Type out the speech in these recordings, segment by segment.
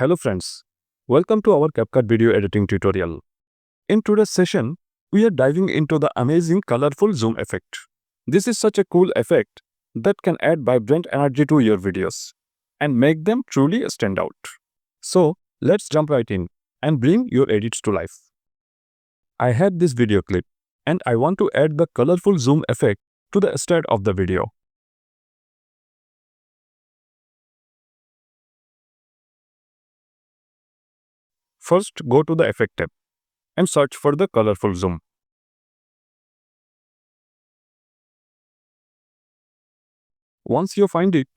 Hello friends, welcome to our CapCut video editing tutorial. In today's session, we are diving into the amazing colorful zoom effect. This is such a cool effect that can add vibrant energy to your videos and make them truly stand out. So let's jump right in and bring your edits to life. I had this video clip and I want to add the colorful zoom effect to the start of the video. First, go to the Effect tab and search for the colorful zoom. Once you find it,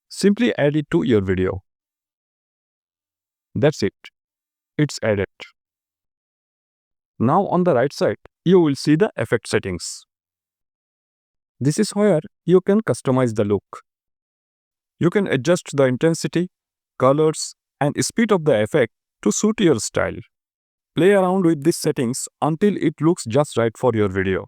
simply add it to your video. That's it. It's added. Now on the right side, you will see the effect settings. This is where you can customize the look. You can adjust the intensity, colors, and speed of the effect to suit your style. Play around with these settings until it looks just right for your video.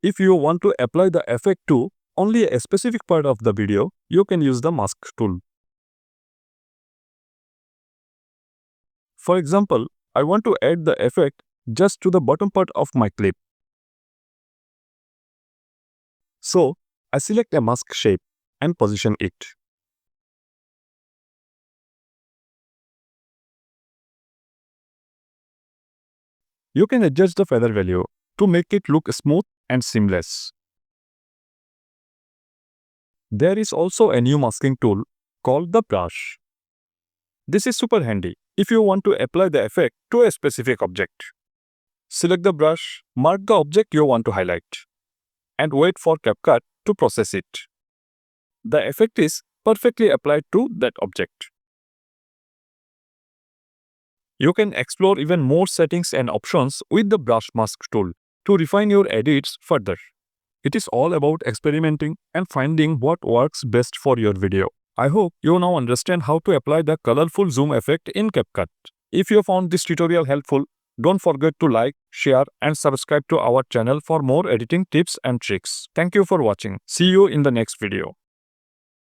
If you want to apply the effect to only a specific part of the video, you can use the mask tool. For example, I want to add the effect just to the bottom part of my clip. So, I select a mask shape and position it. You can adjust the feather value to make it look smooth and seamless. There is also a new masking tool called the brush. This is super handy if you want to apply the effect to a specific object. Select the brush, mark the object you want to highlight, and wait for CapCut to process it. The effect is perfectly applied to that object. You can explore even more settings and options with the brush mask tool to refine your edits further. It is all about experimenting and finding what works best for your video. I hope you now understand how to apply the colorful zoom effect in CapCut. If you found this tutorial helpful, don't forget to like, share, and subscribe to our channel for more editing tips and tricks. Thank you for watching. See you in the next video.